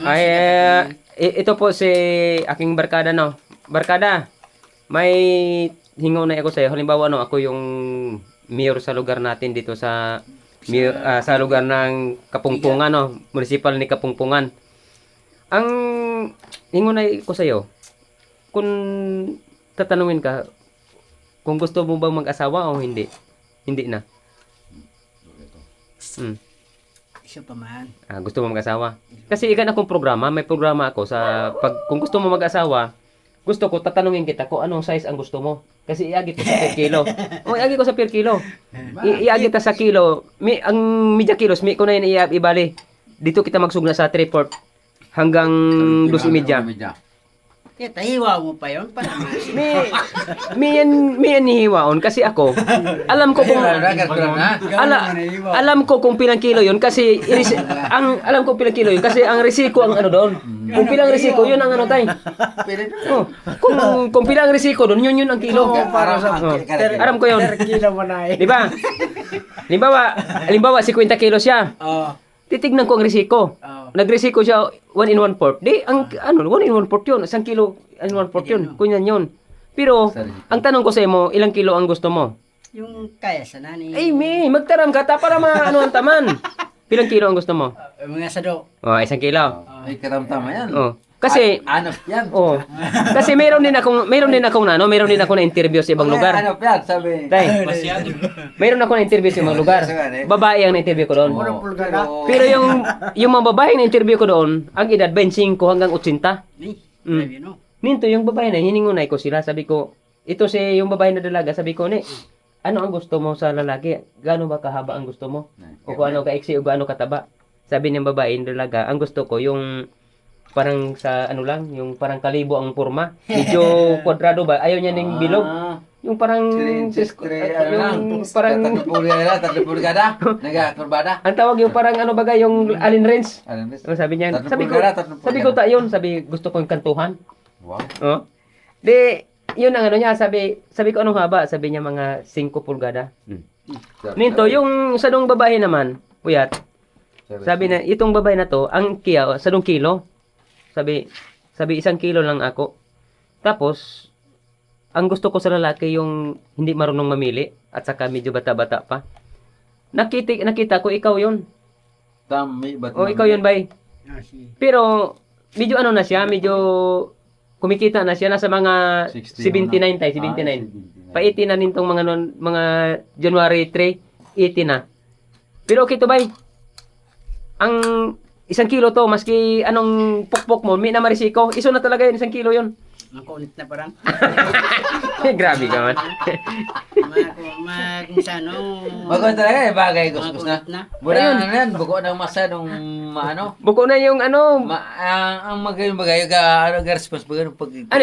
Ay, ito po si aking barkada, no. Barkada, may hingaw na ako sa'yo. Halimbawa, no, ako yung mayor sa lugar natin dito sa sa lugar ng Kapungpungan, no. Municipal ni Kapungpungan. Ang hingaw na ako sa'yo, kung tatanungin ka, kung gusto mo bang mag-asawa o hindi? Hindi na. Siya pa man. Gusto mo mag-asawa? Kasi ikan akong programa, may programa ako sa kung gusto mo mag-asawa, gusto ko tatanungin kita kung anong size ang gusto mo. Kasi iagi ko sa per kilo. Iagi ko sa per kilo. Iagi ta sa kilo. Ang media kilos, ko na yun ibali. Dito kita magsugna sa 3/4 hanggang 2.5. Kaya tahiwa mo pa yun. May yan nihiwaon kasi ako alam ko kung alam ko kung pilang kilo yun kasi alam ko pilang kilo yun kasi ang risiko ang ano doon. Kung pilang risiko yun ang ano tay. Kung pilang risiko doon yun ang kilo. Alam ko yun. Di ba? Halimbawa 50 kilo siya. Titignan ko ang risiko. Nagrisiko siya 1 in 1/4. Di, ang 1 in 1/4 yun. 1 kilo in 1/4 yun. Kunyan yun. Pero, ang tanong ko sa mo, ilang kilo ang gusto mo? Yung kaya sa nani. Ay, magtaram ka ta para maano ang taman. Pilang kilo ang gusto mo? Mga sado. 1 kilo. Ay, karamtama yan. Kasi, Anop yan. kasi meron din akong na interview sa ibang lugar. Anop yan, sabi. Tay, meron ako na interview sa ibang lugar. Babae ang na-interview ko doon. Pero yung mga babae na interview ko doon, ang edad 25 hanggang 80. Ninto yung babae na hiningunay ko sila, sabi ko, ito si yung babae na dalaga, sabi ko ni, ano ang gusto mo sa lalaki? Gaano ba kahaba ang gusto mo? O kung ano kaiksi o gaano kataba? Sabi ng babae na dalaga, ang gusto ko yung parang sa ano lang, yung parang kalibo ang forma. Medyo kwadrado ba? Ayaw niya ng bilog. Yung parang yung parang tatlo kada. Nagakurbada. ang tawag yung parang ano baga yung Allen wrench. Sabi niya, sabi ko ta yun, sabi gusto ko yung kantuhan. Wow. Di yun ang ano niya, sabi ko anong haba? Sabi niya mga 5 pulgada. Nito yung sadong babae naman, puyat. Sabi na itong babae na to, ang sadong kilo. Sabi 1 kilo lang ako. Tapos ang gusto ko sa lalaki yung hindi marunong mamili at saka medyo bata-bata pa. Nakita ko ikaw 'yon. Ikaw 'yon, bay. Pero medyo ano na siya, medyo kumikita na siya nasa mga 79 tayo, 79. Pa 80 na nitong mga January 3, 80 na. Pero okay to, bay. Ang 1 kilo to, maski anong pukpok mo, may namarisiko. Iso na talaga yun, 1 kilo yun. Ang kunit na parang. Grabe ka man. Magsano. Magkano talaga eh, bagay gusto na. Ayun. Ano yan, buko ng masa nung ano. Buko na yung ano. Ang magayong bagay, ga-response bagay pag... Ano,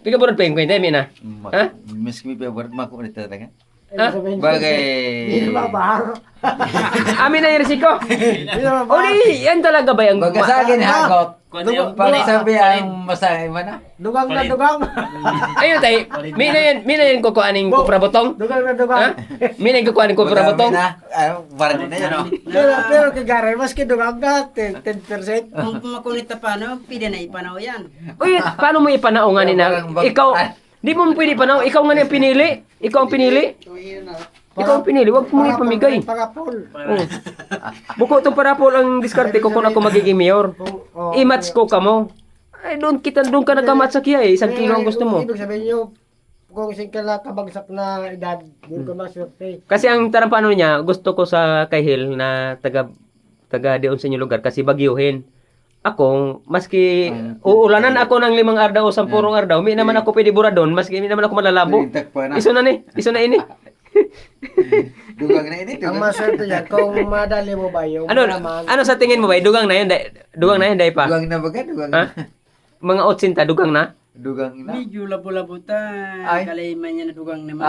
pigaburad pa yung kwenta, mina? Ha? Miski may pigaburad, makulit talaga. Ha? Bagay... Amin na yung risiko. Uli, yan talaga ba yung... Baga sa akin, hagot. Pag sabi ang masahe mo na. Dugang na dugang. Ayun tayo, mina yan kukuhanin ko prabotong. Dugang na dugang. Mina yung kukuhanin ko prabotong. Parang na yan, no? Pero kagaray, maski dugang ka, 10%. Kung makunit na paano, pwede na ipanaw yan. Uy, paano mo ipanao nga nina? Ikaw, di mo pwede panao. Ikaw nga yung pinili. Ikaw ang pinili. Ikaw ang pinili. Huwag mo ipamigay. Parapol. Buko itong parapol ang diskarte ko kung ako magiging mayor. I-match ko ka mo. Ay, doon ka nagka-match sa kiya eh. 1 kilo ang gusto mo. Ibig sabihin nyo, kung singkala kabagsak na edad, doon ko maswerte. Kasi ang tarampano niya, gusto ko sa kay Hill na taga doon sa inyong lugar kasi bagyuhin. Ako, maski uulanan ako ng 5 ardaw o 10 ardaw, may naman ako pwede bura doon, maski may naman ako malalabo. Iso na ini. Dugang na ini. Ang maswerte yan, kung madali mo ba yung Ano sa tingin mo ba? Dugang na yun? Dugang na yun, dahil pa? Dugang na baga, dugang Ha? na. Mga 80, dugang na? Dugang na. Medyo labo-labo ta. Ay. Kalayman niya na dugang naman.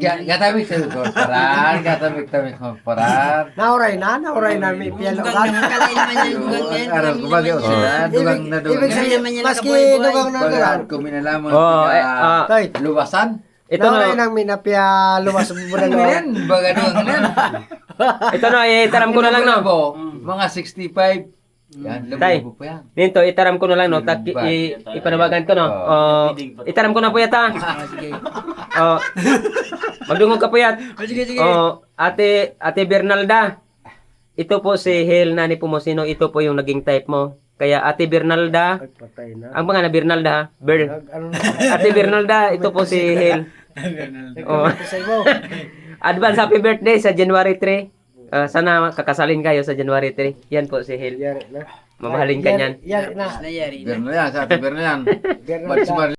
Gatamik sa korporan, gatamik korporan. nauray na, may piyalo Dugang ka. naman, kalayman niya dugang na yan. Araw, kumbaga, dugang na dugang. Ibig sabihin, Naman yan maski nakabuhay-buhay. dugang na dugang. Kung minalaman, Oh, Tay, luwasan. Ito Nauna na, nang minapya luwas mo na Ano yan? Baga doon yan. ito na, itaram ko na lang, no? Po, mga 65. Yan, Tay. labo-labo pa yan. Nito, itaram ko na lang, no? Ipanawagan ko, no? Itaram ko na po yata. Magdungog ka po yat. Sige, sige. Ate Bernalda. Ito po si Hel Nani Pumosino. Ito po yung naging type mo. Kaya Ate Bernalda. Ay, patay na. Ang mga na Bernalda, ha? Ano na? Ate Bernalda, ito po si Hel. Oh. Say mo. Advance happy birthday sa January 3. Sana kakasalin kayo sa January 3. Yan po si Hel. Yari na. Mamahalin ka niyan. Yari na. Nayari na. Berno yan, sa ate Berno yan. Bernarda. Ba't si